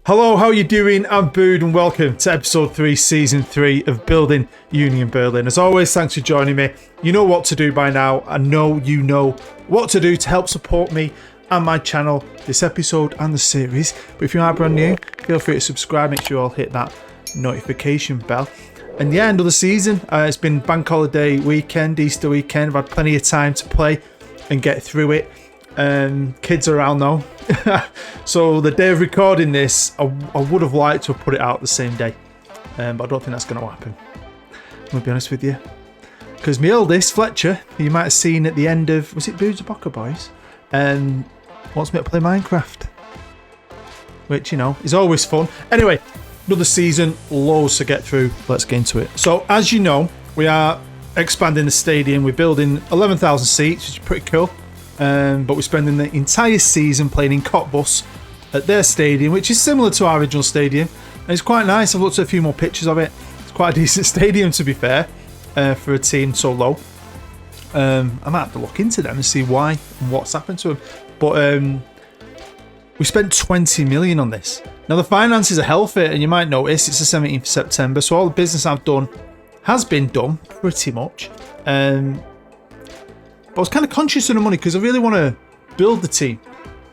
Hello, how are you doing? I'm Bood and welcome to episode 3, season 3 of Building Union Berlin. As always, thanks for joining me. You know what to do by now. I know you know what to do to help support me and my channel, this episode and the series. But if you are brand new, feel free to subscribe. Make sure you all hit that notification bell. And yeah, another season. It's been bank holiday weekend, Easter weekend. I've had plenty of time to play and get through it. Kids are around now. So the day of recording this, I would have liked to have put it out the same day, but I don't think that's going to happen. I'm going to be honest with you, because my eldest Fletcher, who you might have seen at the end of, was it Boots Bocker Boys, wants me to play Minecraft, which, you know, is always fun. Anyway, another season, loads to get through. Let's get into it. So as you know, we are expanding the stadium. We're building 11,000 seats, which is pretty cool. But we're spending the entire season playing in Cottbus at their stadium, which is similar to our original stadium. And it's quite nice. I've looked at a few more pictures of it. It's quite a decent stadium, to be fair, for a team so low. I might have to look into them and see why and what's happened to them. But we spent 20 million on this. Now, the finances are healthy, and you might notice it's the 17th of September, so all the business I've done has been done, pretty much. But I was kind of conscious of the money because I really want to build the team.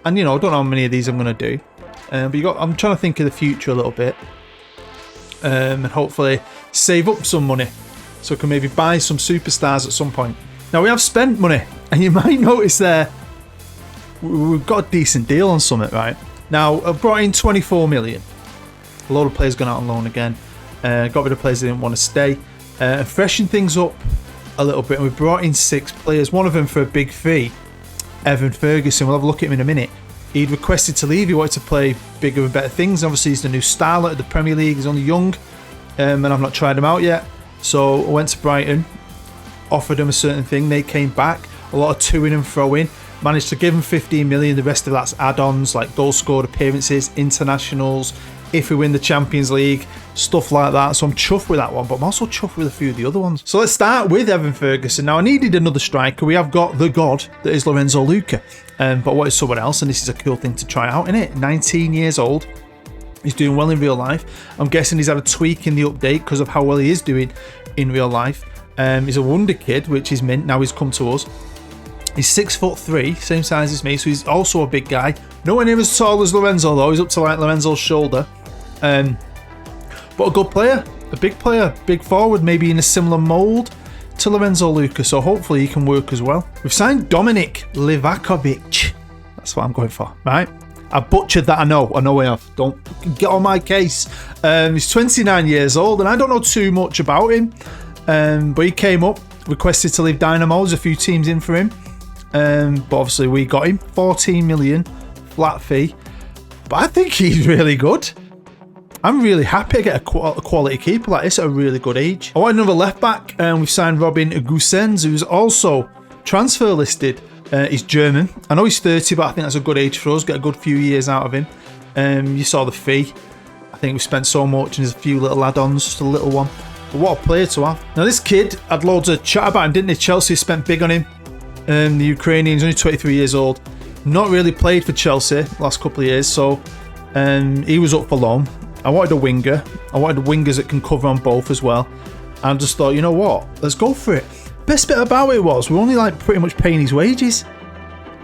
And, you know, I don't know how many of these I'm going to do. But I'm trying to think of the future a little bit. And hopefully save up some money so I can maybe buy some superstars at some point. Now, we have spent money. And you might notice there, we've got a decent deal on Summit, right? Now, I've brought in 24 million. A lot of players gone out on loan again. Got rid of players that didn't want to stay. Freshen things up a little bit, and we brought in 6 players, one of them for a big fee, Evan Ferguson. We'll have a look at him in a minute. He'd requested to leave. He wanted to play bigger and better things. Obviously, he's the new starlet of the Premier League. He's only young, and I've not tried him out yet. So I went to Brighton, offered him a certain thing. They came back, a lot of toing and throwing. Managed to give him 15 million. The rest of that's add-ons like goal scored appearances, internationals, if we win the Champions League, stuff like that. So I'm chuffed with that one, but I'm also chuffed with a few of the other ones. So let's start with Evan Ferguson. Now, I needed another striker. We have got the god that is Lorenzo Luca, but what is someone else? And this is a cool thing to try out, isn't it? 19 years old. He's doing well in real life. I'm guessing he's had a tweak in the update because of how well he is doing in real life. He's a wonder kid, which is mint. Now he's come to us. He's 6'3", same size as me, so he's also a big guy. Nowhere near as tall as Lorenzo, though. He's up to like Lorenzo's shoulder. But a good player, a big player, big forward, maybe in a similar mould to Lorenzo Luca, so hopefully he can work as well. We've signed Dominik Livakovic. That's what I'm going for, right? I butchered that, I know I have. Don't get on my case. He's 29 years old, and I don't know too much about him, but he came up, requested to leave Dynamo. There's a few teams in for him, but obviously we got him. 14 million, flat fee. But I think he's really good. I'm really happy to get a quality keeper like this at a really good age. I want another left back, and we've signed Robin Gusens, who's also transfer listed. He's German. I know he's 30, but I think that's a good age for us. Get a good few years out of him. You saw the fee. I think we spent so much, and there's a few little add-ons, just a little one. But what a player to have. Now, this kid had loads of chat about him, didn't they? Chelsea spent big on him. The Ukrainian's only 23 years old. Not really played for Chelsea the last couple of years, so he was up for loan. I wanted a winger. I wanted wingers that can cover on both as well. And I just thought, you know what? Let's go for it. Best bit about it was we're only like pretty much paying his wages.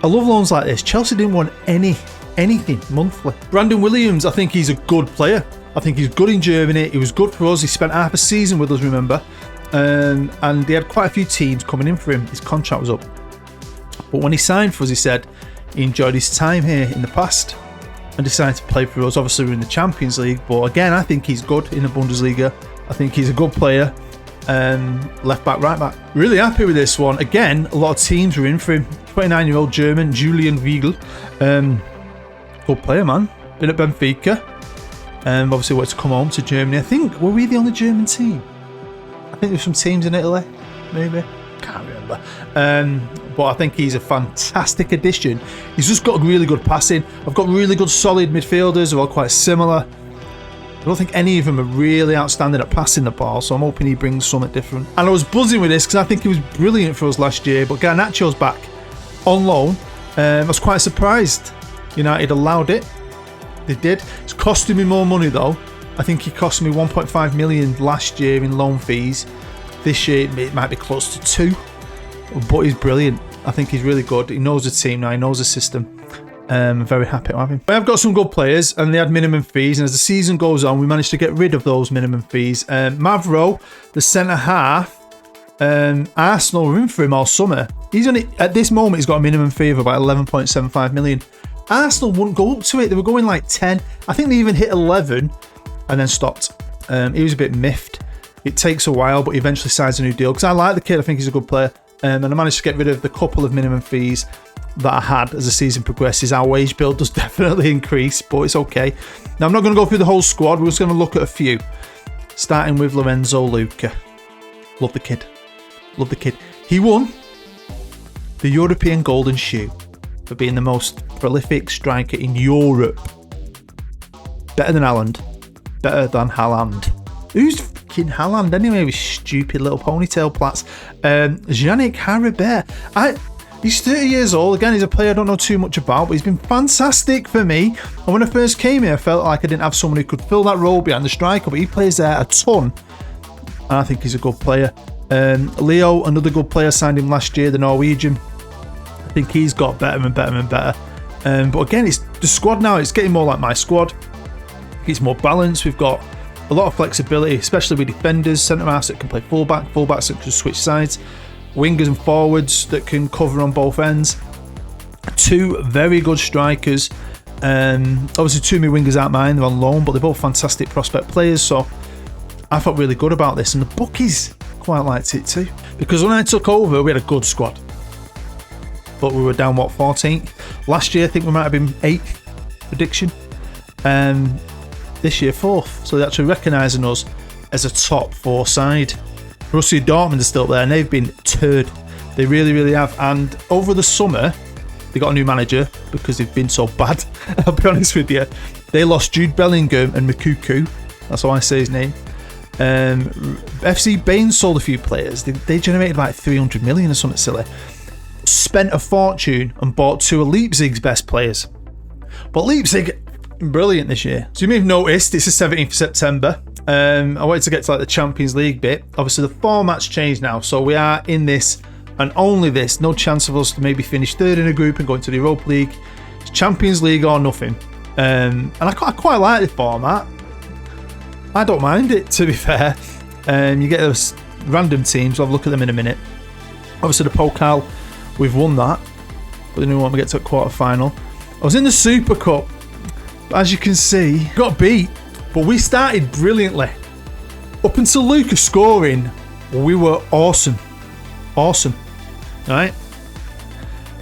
I love loans like this. Chelsea didn't want anything monthly. Brandon Williams, I think he's a good player. I think he's good in Germany. He was good for us. He spent half a season with us, remember? And they had quite a few teams coming in for him. His contract was up. But when he signed for us, he said he enjoyed his time here in the past and decided to play for us. Obviously, we're in the Champions League, but again, I think he's good in the Bundesliga. I think he's a good player. Left back, right back. Really happy with this one. Again, a lot of teams were in for him. 29-year-old German, Julian Wiegel. Good player, man. Been at Benfica. Obviously, wanted to come home to Germany. I think, were we the only German team? I think there's some teams in Italy, maybe. Can't remember. But I think he's a fantastic addition. He's just got really good passing. I've got really good solid midfielders who are all quite similar. I don't think any of them are really outstanding at passing the ball, so I'm hoping he brings something different. And I was buzzing with this because I think he was brilliant for us last year, but Garnacho's back on loan. I was quite surprised United allowed it. They did. It's costing me more money though. I think he cost me 1.5 million last year in loan fees. This year it might be close to 2, but he's brilliant. I think he's really good. He knows the team now. He knows the system. I'm very happy to have him. I've got some good players and they had minimum fees, and as the season goes on we managed to get rid of those minimum fees. Mavro, the centre half, Arsenal were in for him all summer. He's only, at this moment he's got a minimum fee of about 11.75 million. Arsenal wouldn't go up to it. They were going like 10. I think they even hit 11 and then stopped. He was a bit miffed. It takes a while, but he eventually signs a new deal because I like the kid. I think he's a good player. And I managed to get rid of the couple of minimum fees that I had as the season progresses. Our wage bill does definitely increase, but it's okay. Now, I'm not going to go through the whole squad. We're just going to look at a few. Starting with Lorenzo Luca. Love the kid. Love the kid. He won the European Golden Shoe for being the most prolific striker in Europe. Better than Haaland. Better than Haaland. Who's fucking Haaland anyway with stupid little ponytail plats? Yannick Haribert. He's 30 years old. Again, he's a player I don't know too much about, but he's been fantastic for me. And when I first came here, I felt like I didn't have someone who could fill that role behind the striker, but he plays there a ton. And I think he's a good player. Leo, another good player, signed him last year, the Norwegian. I think he's got better and better and better. But again, it's the squad now. It's getting more like my squad. It's more balanced. We've got a lot of flexibility, especially with defenders, centre-halves that can play fullback, fullbacks that can switch sides, wingers and forwards that can cover on both ends. 2 very good strikers. Obviously 2 of my wingers aren't mine, they're on loan, but they're both fantastic prospect players, so I felt really good about this, and the bookies quite liked it too. Because when I took over, we had a good squad, but we were down, 14th? Last year I think we might have been 8th prediction. This year 4th, so they're actually recognising us as a top 4 side. Borussia Dortmund are still there and they've been turd. They really, really have. And over the summer, they got a new manager because they've been so bad. I'll be honest with you. They lost Jude Bellingham and Mikuku. That's how I say his name. FC Bain sold a few players. They generated like 300 million or something silly. Spent a fortune and bought 2 of Leipzig's best players. But Leipzig, brilliant this year. So you may have noticed it's the 17th of September. I wanted to get to like the Champions League bit. Obviously the format's changed now, so we are in this and only this. No chance of us to maybe finish 3rd in a group and go into the Europa League. It's Champions League or nothing. And I quite like the format. I don't mind it, to be fair. You get those random teams. I'll have a look at them in a minute. Obviously the Pokal, we've won that, but then we want to get to a quarter final. I was in the Super Cup. As you can see, got beat, but we started brilliantly. Up until Lucas scoring, we were awesome. Awesome. Right?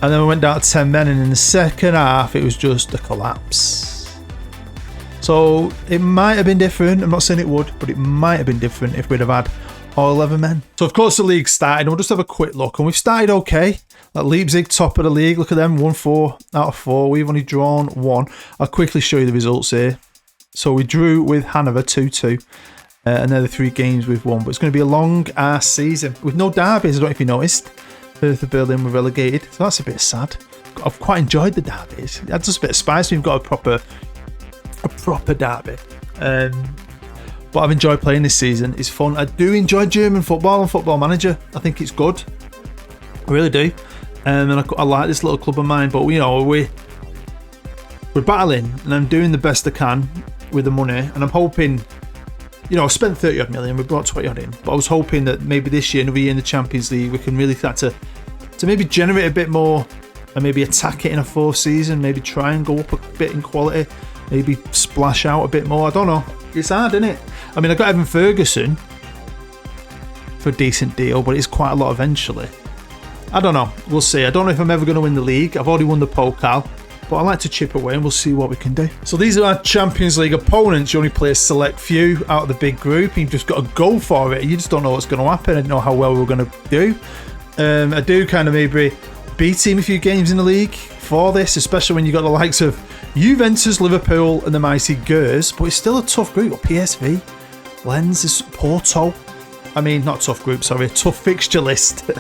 And then we went down to 10 men, and in the second half, it was just a collapse. So it might have been different. I'm not saying it would, but it might have been different if we'd have had all 11 men. So of course the league started, and we'll just have a quick look. And we've started okay. Like Leipzig, top of the league. Look at them, won 4 out of 4. We've only drawn 1. I'll quickly show you the results here. So we drew with Hanover 2-2. And they're the 3 games we've won. But it's going to be a long ass season with no derbies. I don't know if you noticed. Hertha Berlin were relegated. So that's a bit sad. I've quite enjoyed the derbies. It adds just a bit of spice. We've got a proper derby. But I've enjoyed playing this season. It's fun. I do enjoy German football and Football Manager. I think it's good. I really do. And I like this little club of mine. But you know, we're battling, and I'm doing the best I can with the money. And I'm hoping, you know, I spent 30 odd million. We brought 20 odd in. But I was hoping that maybe this year, another year in the Champions League, we can really start to maybe generate a bit more and maybe attack it in a 4th season. Maybe try and go up a bit in quality. Maybe splash out a bit more. I don't know. It's hard, isn't it? I mean, I got Evan Ferguson for a decent deal, but it's quite a lot eventually. I don't know. We'll see. I don't know if I'm ever going to win the league. I've already won the Pokal, but I like to chip away and we'll see what we can do. So these are our Champions League opponents. You only play a select few out of the big group. You've just got to go for it. You just don't know what's going to happen. I don't know how well we're going to do. I do kind of maybe B-team a few games in the league for this, especially when you've got the likes of Juventus, Liverpool and the mighty Gers. But it's still a tough group. PSV, Lens, Porto. I mean, not tough group, sorry. A tough fixture list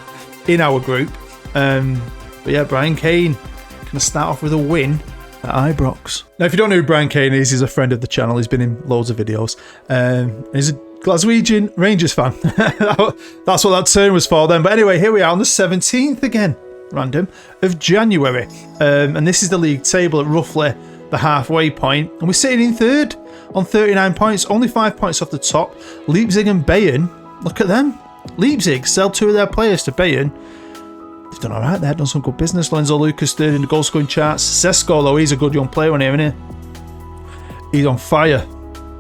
in our group. But yeah, Brian Kane going to start off with a win at Ibrox. Now, if you don't know who Brian Kane is, he's a friend of the channel. He's been in loads of videos. He's a Glaswegian Rangers fan. That's what that turn was for then. But anyway, here we are on the 17th again, random, of January. And this is the league table at roughly the halfway point. And we're sitting in third on 39 points, only 5 points off the top. Leipzig and Bayern, look at them. Leipzig sell 2 of their players to Bayern. They've done alright there, done some good business. Lorenzo Lucas third in the goal scoring charts. Sesko, though, he's a good young player on here, isn't he? He's on fire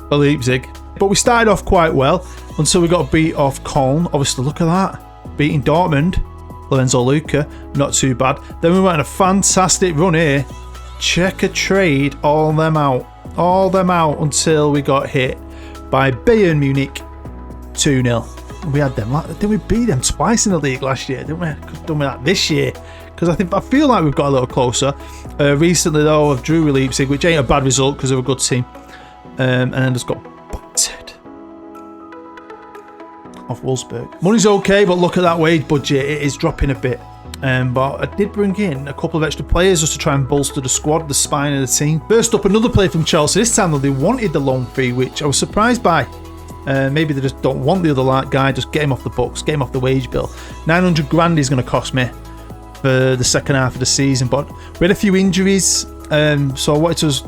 for Leipzig. But we started off quite well until we got beat off Köln. Obviously, look at that. Beating Dortmund. Lorenzo Luca, not too bad. Then we went on a fantastic run here. Check a trade, all them out. All them out until we got hit by Bayern Munich 2-0. We had them, didn't we beat them twice in the league last year? Didn't we? Done with that this year? Because I feel like we've got a little closer. Recently though, I've drew with Leipzig, which ain't a bad result because they're a good team. And then just got battered off Wolfsburg. Money's okay, but look at that wage budget, it is dropping a bit. But I did bring in a couple of extra players just to try and bolster the squad, the spine of the team. First up, another player from Chelsea. This time though, they wanted the loan fee, which I was surprised by. Maybe they just don't want the other guy, just get him off the books, get him off the wage bill. 900 grand is going to cost me for the second half of the season, but we had a few injuries, so I wanted to just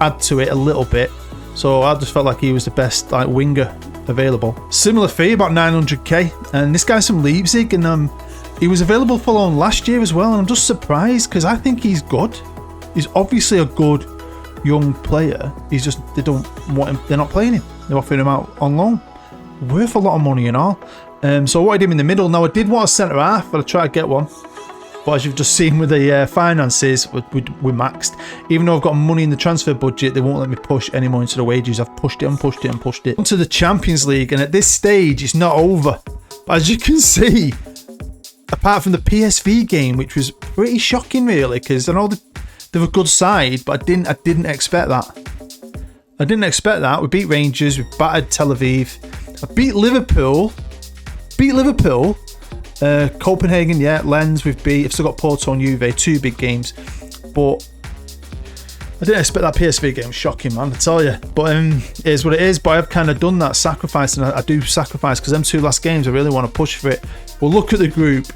add to it a little bit. So I just felt like he was the best winger available. Similar fee, about 900k, and this guy's from Leipzig, and he was available for loan last year as well, and I'm just surprised because I think he's good. He's obviously a good young player. He's just, they don't want him, they're not playing him. They're offering him out on loan. Worth a lot of money and all. So I wanted him in the middle. Now I did want a centre half, but I tried to get one. But as you've just seen with the finances, we're maxed. Even though I've got money in the transfer budget, they won't let me push any more into the wages. I've pushed it and pushed it and pushed it. Onto the Champions League, and at this stage, it's not over. But as you can see, apart from the PSV game, which was pretty shocking really, because I know they're a good side, but I didn't expect that. I didn't expect that. We beat Rangers, we battered Tel Aviv. I beat Liverpool. Copenhagen, yeah, Lens we've beat. I've still got Porto and Juve, 2 big games. But I didn't expect that PSV game. Shocking, man, I tell you. But it is what it is. But I've kind of done that sacrifice, and I do sacrifice because them 2 last games, I really want to push for it. We'll look at the group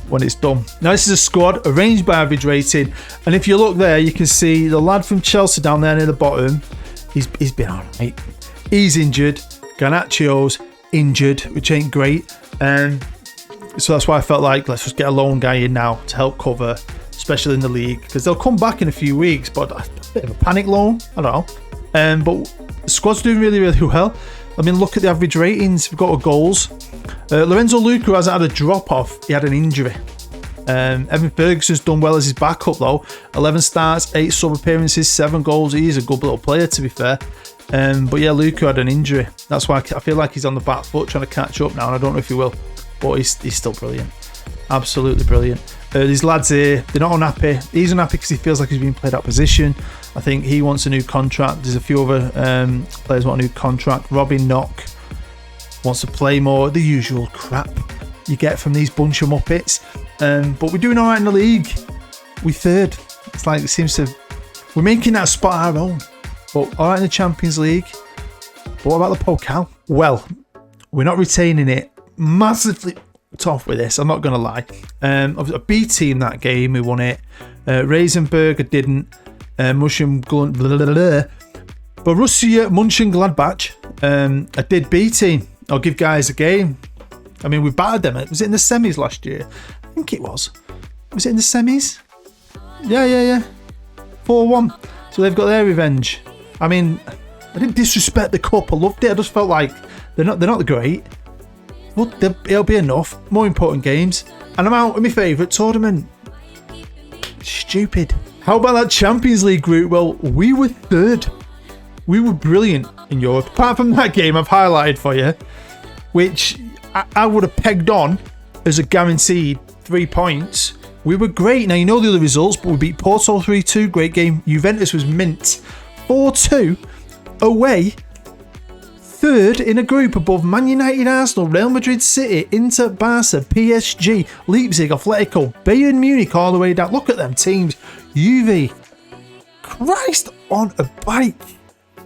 when it's done. Now this is a squad arranged by average rating, and if you look there, you can see the lad from Chelsea down there near the bottom. He's been alright. He's injured. Garnaccio's injured, which ain't great. So that's why I felt like let's just get a loan guy in now to help cover, especially in the league, because they'll come back in a few weeks. But a bit of a panic loan, I don't know. But the squad's doing really, really well. I mean, look at the average ratings. We've got our goals. Lorenzo Luca hasn't had a drop off. He had an injury. Evan Ferguson's done well as his backup though. 11 starts, 8 sub appearances, 7 goals. He's a good little player, to be fair. But yeah, Luca had an injury. That's why I feel like he's on the back foot trying to catch up now, and I don't know if he will, but he's still brilliant. Absolutely brilliant. These lads here, they're not unhappy. He's unhappy because he feels like he's being played out of position. I think he wants a new contract. There's a few other players want a new contract. Robin Knock wants to play more. The usual crap you get from these bunch of muppets. But we're doing alright in the league. We're third. It's like it seems to, we're making that spot our own. But alright in the Champions League. But what about the Pokal? Well, we're not retaining it. Massively tough with this, I'm not gonna lie. I was a B team that game, we won it. Reisenberger didn't. Borussia Mönchengladbach. I did B team. I'll give guys a game. I mean, we battered them. Was it in the semis last year? I think it was. Was it in the semis? Yeah. 4-1. So they've got their revenge. I mean, I didn't disrespect the cup. I loved it. I just felt like they're not great. Well, it'll be enough. More important games. And I'm out with my favourite tournament. Stupid. How about that Champions League group? Well, we were third. We were brilliant in Europe. Apart from that game I've highlighted for you, which I would have pegged on as a guaranteed 3 points. We were great. Now, you know the other results, but we beat Porto 3-2. Great game. Juventus was mint. 4-2 away. Third in a group above Man United, Arsenal, Real Madrid, City, Inter, Barca, PSG, Leipzig, Atletico, Bayern Munich all the way down. Look at them teams. Juve. Christ on a bike.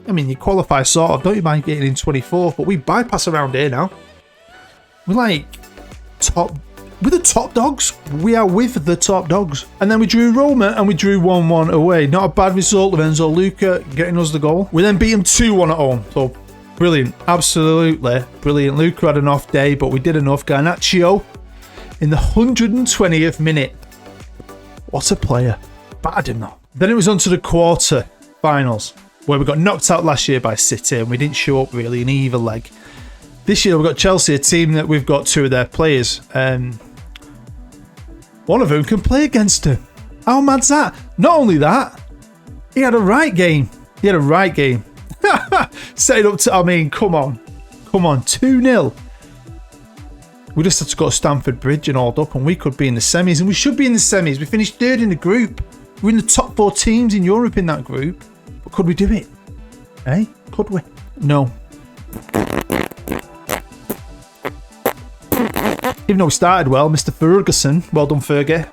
I mean, you qualify sort of, don't you mind getting in 24th, but we bypass around here now. We're like we're the top dogs. We are with the top dogs. And then we drew Roma and we drew 1-1 away. Not a bad result. Lorenzo Luca getting us the goal. We then beat him 2-1 at home. So brilliant. Absolutely brilliant. Luca had an off day, but we did enough. Garnacho in the 120th minute. What a player. Battered him though. Then it was on to the quarter finals, where we got knocked out last year by City and we didn't show up really in either leg. This year we've got Chelsea, a team that we've got 2 of their players. One of them can play against him. How mad's that? Not only that, he had a right game. Set it up to, I mean, come on. 2-0. We just had to go to Stamford Bridge and all up, and we could be in the semis, and we should be in the semis. We finished 3rd in the group. We're in the top 4 teams in Europe in that group. But could we do it? Eh? Could we? No. Even though we started well, Mr. Ferguson, well done Fergie.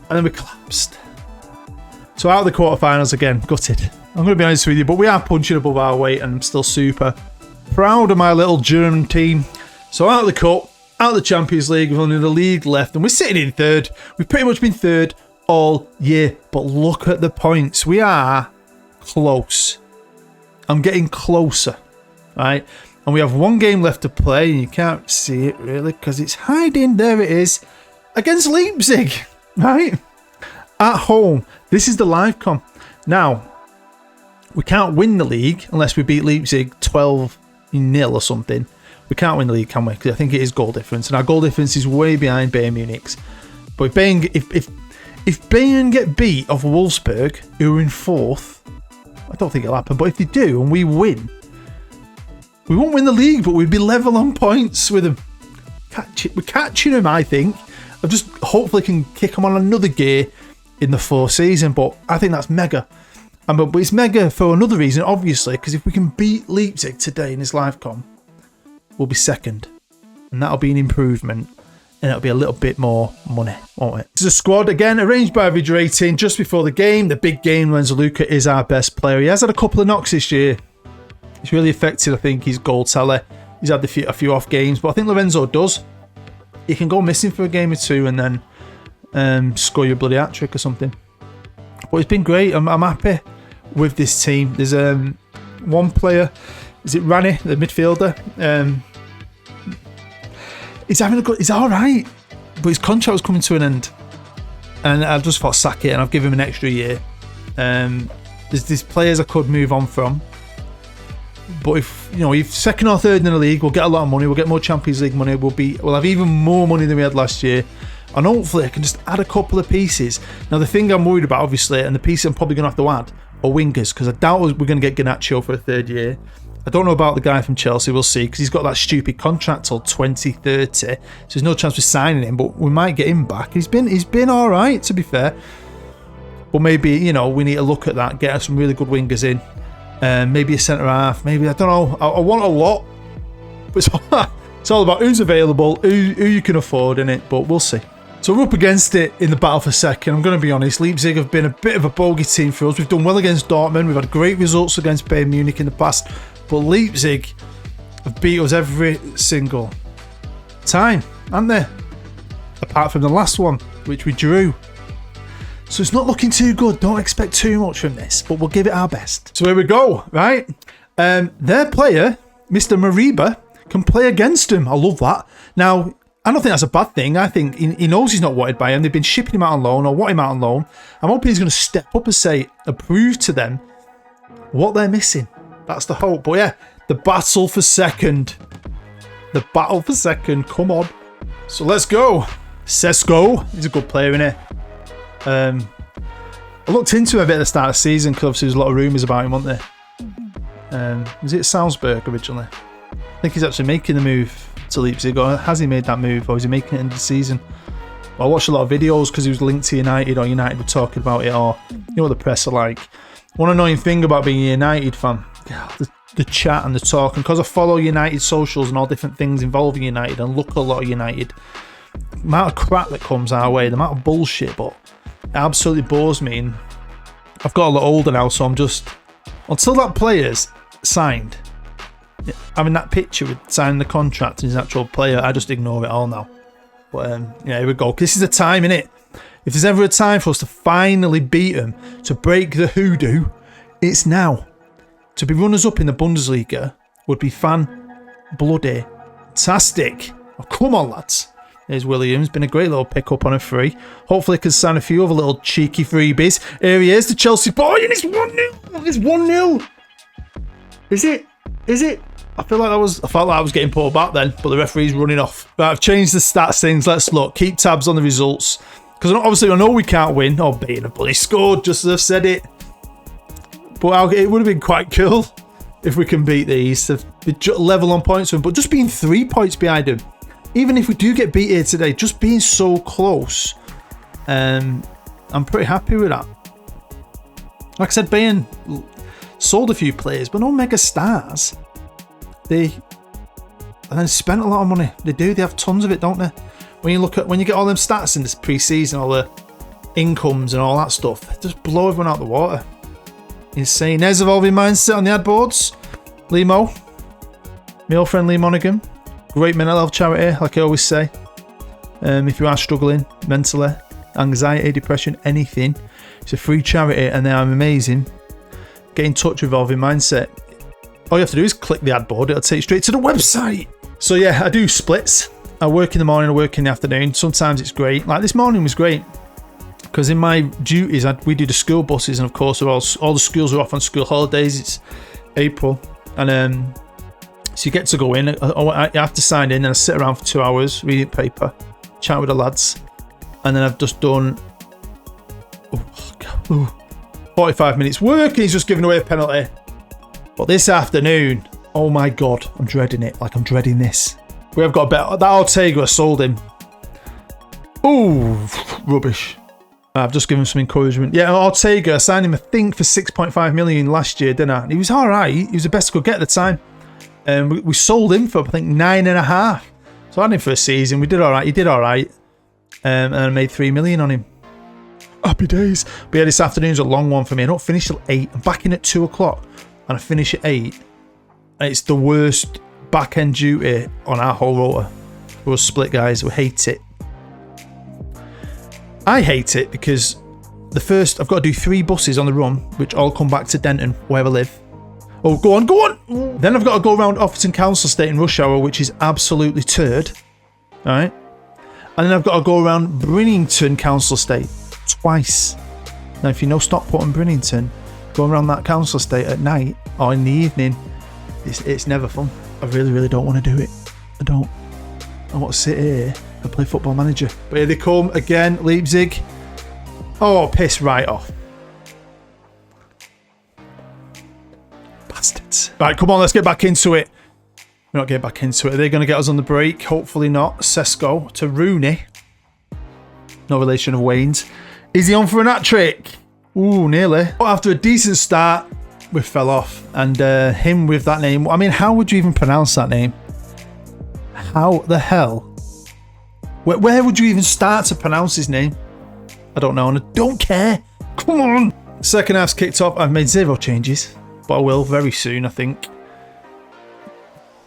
And then we collapsed. So out of the quarterfinals again, gutted. I'm going to be honest with you, but we are punching above our weight and I'm still super proud of my little German team. So out of the cup, out of the Champions League, we've only the league left and we're sitting in 3rd. We've pretty much been 3rd all year, but look at the points. We are close. I'm getting closer, right? And we have 1 game left to play, and you can't see it really because it's hiding. There it is, against Leipzig, right? At home. This is the live comp. Now, we can't win the league unless we beat Leipzig 12-0 or something. We can't win the league, can we? Because I think it is goal difference, and our goal difference is way behind Bayern Munich's. But if Bayern get beat off Wolfsburg, who are in 4th, I don't think it'll happen. But if they do and we win, we won't win the league, but we'd be level on points with them. We're catching them, I think. I just hopefully can kick them on another gear in the 4th season. But I think that's mega. But it's mega for another reason, obviously, because if we can beat Leipzig today in this live com, we'll be 2nd. And that'll be an improvement. And it'll be a little bit more money, won't it? This is a squad, again, arranged by average rating just before the game. The big game, Lorenzo Luca is our best player. He has had a couple of knocks this year. It's really affected, I think, his goal tally. He's had a few off games, but I think Lorenzo does. He can go missing for a game or 2 and then score your bloody hat-trick or something. But it's been great. I'm happy with this team. There's one player, is it Rani, the midfielder? He's all right, but his contract was coming to an end, and I just thought sack it, and I've given him an extra year. There's these players I could move on from, but if 2nd or 3rd in the league, we'll get a lot of money. We'll get more Champions League money. We'll have even more money than we had last year, and hopefully I can just add a couple of pieces. Now the thing I'm worried about, obviously, and the piece I'm probably going to have to add, are wingers, because I doubt we're going to get Garnacho for a 3rd year. I don't know about the guy from Chelsea, we'll see, because he's got that stupid contract till 2030, so there's no chance we're signing him, but we might get him back. He's been alright, to be fair. But maybe, we need to look at that, get some really good wingers in. Maybe a centre-half, maybe, I don't know. I want a lot. But it's all about who's available, who you can afford in it, but we'll see. So we're up against it in the battle for 2nd. I'm going to be honest, Leipzig have been a bit of a bogey team for us. We've done well against Dortmund. We've had great results against Bayern Munich in the past. But Leipzig have beat us every single time, haven't they? Apart from the last one, which we drew. So it's not looking too good. Don't expect too much from this, but we'll give it our best. So here we go, right? Their player, Mr. Mariba, can play against him. I love that. Now, I don't think that's a bad thing. I think he knows he's not wanted by him. They've been shipping him out on loan or want him out on loan. I'm hoping he's going to step up and prove to them what they're missing. That's the hope. But yeah, the battle for 2nd. The battle for 2nd. Come on. So let's go. Sesko. He's a good player, isn't he? I looked into him a bit at the start of the season because obviously there's a lot of rumours about him, wasn't there? Was it Salzburg originally? I think he's actually making the move to Leipzig, or has he made that move, or is he making it in the season? Well, I watched a lot of videos because he was linked to United, or United were talking about it, or you know what the press are like. One annoying thing about being a United fan, the chat and the talk, and because I follow United socials and all different things involving United and look at a lot of United, the amount of crap that comes our way, the amount of bullshit, but it absolutely bores me. And I've got a lot older now, so I'm just... Until that player's signed, having that picture with signing the contract and his actual player, I just ignore it all now. But yeah, here we go. This is the time, innit? If there's ever a time for us to finally beat them, to break the hoodoo, it's now. To be runners-up in the Bundesliga would be bloody fantastic. Oh, come on, lads. There's Williams. Been a great little pick-up on a free. Hopefully can sign a few other little cheeky freebies. Here he is, the Chelsea boy, and it's 1-0. It's 1-0. Is it? Is it? I felt like I was getting pulled back then, but the referee's running off. Right, I've changed the stats things. Let's look. Keep tabs on the results. Because obviously I know we can't win. Oh, beating a bloody scored, just as I've said it. But it would have been quite cool if we can beat these. To be level on points with them, but just being 3 points behind them. Even if we do get beat here today, just being so close. I'm pretty happy with that. Like I said, Bayern sold a few players, but no mega stars. They spent a lot of money. They do. They have tons of it, don't they? When you get all them stats in this pre-season, all the incomes and all that stuff, they just blow everyone out the water. Insane. There's evolving mindset on the ad boards. Limo, my old friend Lee Monaghan, great mental health charity, like I always say. If you are struggling mentally, anxiety, depression, anything, it's a free charity and they are amazing. Get in touch with Evolving Mindset. All you have to do is click the ad board, it'll take you straight to the website. So yeah, I do splits. I work in the morning, I work in the afternoon. Sometimes it's great. Like this morning was great because in my duties, we do the school buses, and of course, all the schools are off on school holidays. It's April, and so you get to go in. I have to sign in, and I sit around for 2 hours reading paper, chat with the lads, and then I've just done 45 minutes work, and he's just giving away a penalty. But this afternoon, oh my god, I'm dreading it. Like I'm dreading this. We have got a bet. That Ortega, I sold him. Ooh, rubbish. I've just given him some encouragement. Yeah, Ortega, I signed him, I think, for 6.5 million last year, didn't I? And he was all right. He was the best I could get at the time. We sold him for, I think, 9.5. So I had him for a season. We did all right. He did all right. And I made 3 million on him. Happy days. But yeah, this afternoon's a long one for me. I don't finish till 8. I'm back in at 2 o'clock. And I finish at 8. And it's the worst back-end duty on our whole rota. We're split, guys. We hate it. I hate it because I've got to do 3 buses on the run, which all come back to Denton, where I live. Oh, go on, go on! Then I've got to go around Offerton Council Estate in rush hour, which is absolutely turd. Alright? And then I've got to go around Brinnington Council Estate twice. Now, if you know Stockport and Brinnington, going around that council estate at night or in the evening, it's never fun. I really, really don't want to do it. I don't. I want to sit here and play Football Manager. But here they come again, Leipzig. Oh, piss right off. Bastards. Right, come on, let's get back into it. We're not getting back into it. Are they going to get us on the break? Hopefully not. Sesko to Rooney. No relation of Wayne's. Is he on for an hat trick? Ooh, nearly. But after a decent start, we fell off. And him with that name. I mean, how would you even pronounce that name? How the hell? Where would you even start to pronounce his name? I don't know, and I don't care. Come on. Second half's kicked off. I've made 0 changes, but I will very soon, I think.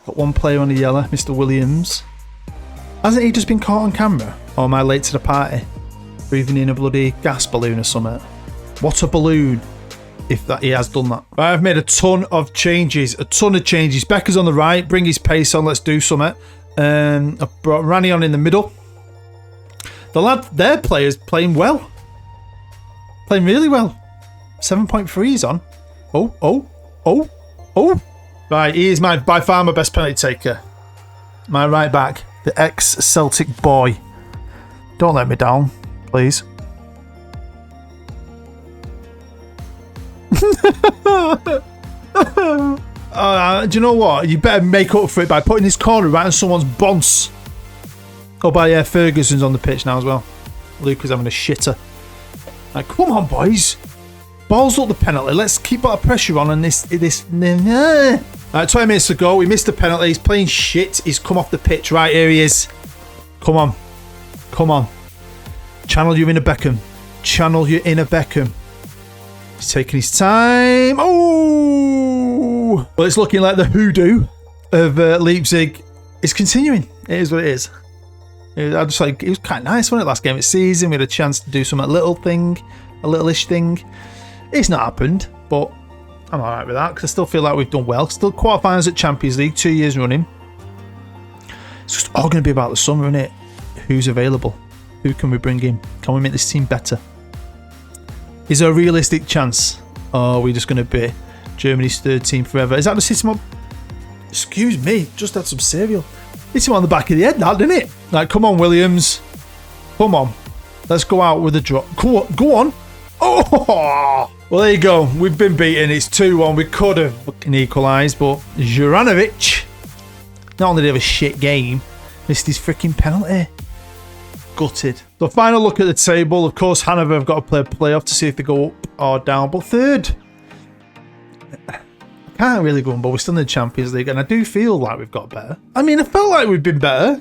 Got one player on the yellow, Mr. Williams. Hasn't he just been caught on camera? Or am I late to the party? Breathing in a bloody gas balloon or something. What a balloon. If that he has done that. Right, I've made a ton of changes. Becker's on the right. Bring his pace on. Let's do something. I've brought Rani on in the middle. Their players playing well. Playing really well. 7.3 is on. Oh. Right, he is by far my best penalty taker. My right back. The ex-Celtic boy. Don't let me down, please. Do you know what? You better make up for it by putting this corner right on someone's bonce. Oh, by Ferguson's on the pitch now as well. Luke is having a shitter. Like, come on, boys. Balls up the penalty. Let's keep that pressure on this. Right, 20 minutes ago, we missed the penalty. He's playing shit. He's come off the pitch. Right, here he is. Come on. Channel your inner Beckham. He's taking his time. Oh! Well, it's looking like the hoodoo of Leipzig is continuing. It is what it is. It was quite nice, wasn't it? Last game of the season, we had a chance to do some little-ish thing. It's not happened, but I'm alright with that because I still feel like we've done well. Still quarterfinals at Champions League, 2 years running. It's just all going to be about the summer, isn't it? Who's available? Who can we bring in? Can we make this team better? Is there a realistic chance? Or are we just going to be Germany's third team forever? Is that just hitting him on? Excuse me, just had some cereal. Hit him on the back of the head, that, didn't it? Like, come on, Williams. Come on. Let's go out with a drop. Go on. Oh! Well, there you go. We've been beaten. It's 2-1. We could have fucking equalised, but Juranovic, not only did he have a shit game, missed his freaking penalty. Gutted. So, final look at the table. Of course, Hanover have got to play a playoff to see if they go up or down, but third. Can't really go on, but we're still in the Champions League, and I do feel like we've got better. I mean, I felt like we've been better.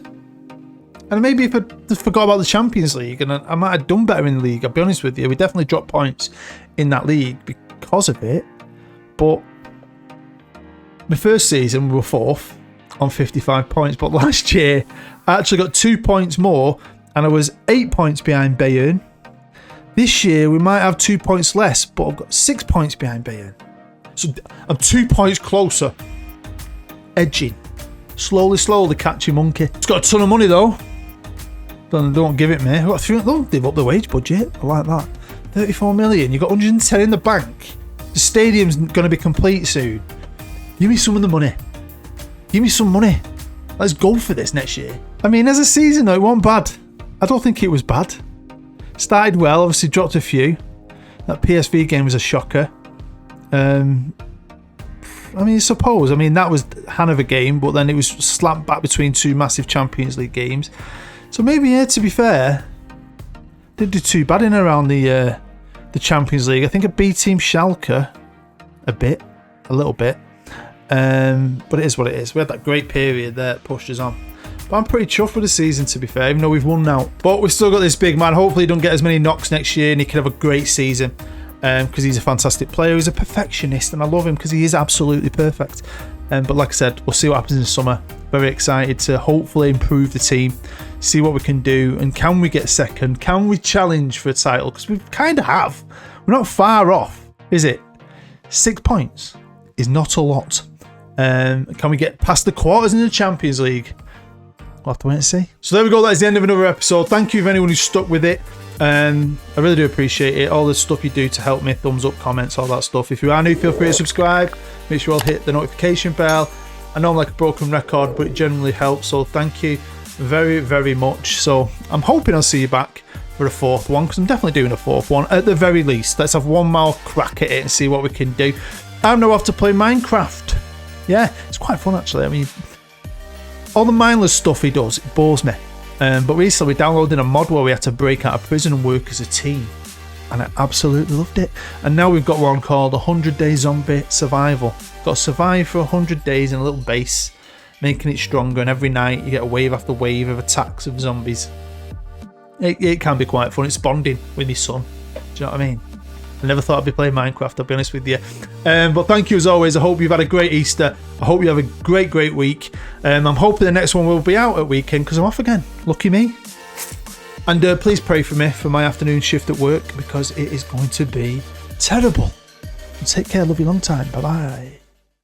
And maybe if I just forgot about the Champions League, and I might have done better in the league, I'll be honest with you. We definitely dropped points in that league because of it. But my first season, we were 4th on 55 points. But last year, I actually got 2 points more, and I was 8 points behind Bayern. This year, we might have 2 points less, but I've got 6 points behind Bayern. So I'm 2 points closer. Edging. Slowly catching monkey. It's got a ton of money though. Don't give it me. Don't give up the wage budget. I like that. 34 million. You've got 110 in the bank. The stadium's going to be complete soon. Give me some of the money. Give me some money. Let's go for this next year. I mean, as a season though, it wasn't bad. I don't think it was bad. Started well, obviously dropped a few. That PSV game was a shocker. I mean, that was Hanover game, but then it was slapped back between 2 massive Champions League games. So maybe, yeah, to be fair, didn't do too bad in around the Champions League. I think I beat Team Schalke a little bit. But it is what it is. We had that great period there that pushed us on. But I'm pretty chuffed with the season, to be fair, even though we've won now. But we've still got this big man. Hopefully he don't get as many knocks next year and he can have a great season. Because he's a fantastic player. He's a perfectionist and I love him because he is absolutely perfect. But like I said, we'll see what happens in the summer. Very excited to hopefully improve the team, see what we can do, and can we get second? Can we challenge for a title? Because we kind of have. We're not far off, is it? 6 points is not a lot. Can we get past the quarters in the Champions League? We'll have to wait and see. So there we go. That is the end of another episode. Thank you for anyone who stuck with it. I really do appreciate it. All the stuff you do to help me, thumbs up, comments, all that stuff. If you are new, feel free to subscribe. Make sure you'll hit the notification bell. I know I'm like a broken record, but it generally helps. So thank you very, very much. So I'm hoping I'll see you back for a 4th one, because I'm definitely doing a 4th one at the very least. Let's have one more crack at it and see what we can do. I'm now off to play Minecraft. Yeah, it's quite fun actually. I mean, all the mindless stuff he does, it bores me. But recently we downloaded a mod where we had to break out of prison and work as a team. And I absolutely loved it. And now we've got one called 100 Day Zombie Survival. Got to survive for 100 days in a little base, making it stronger. And every night you get a wave after wave of attacks of zombies. It can be quite fun. It's bonding with my son. Do you know what I mean? I never thought I'd be playing Minecraft, I'll be honest with you. But thank you as always. I hope you've had a great Easter. I hope you have a great week. I'm hoping the next one will be out at weekend because I'm off again. Lucky me. And please pray for me for my afternoon shift at work because it is going to be terrible. Take care. Love you long time. Bye-bye.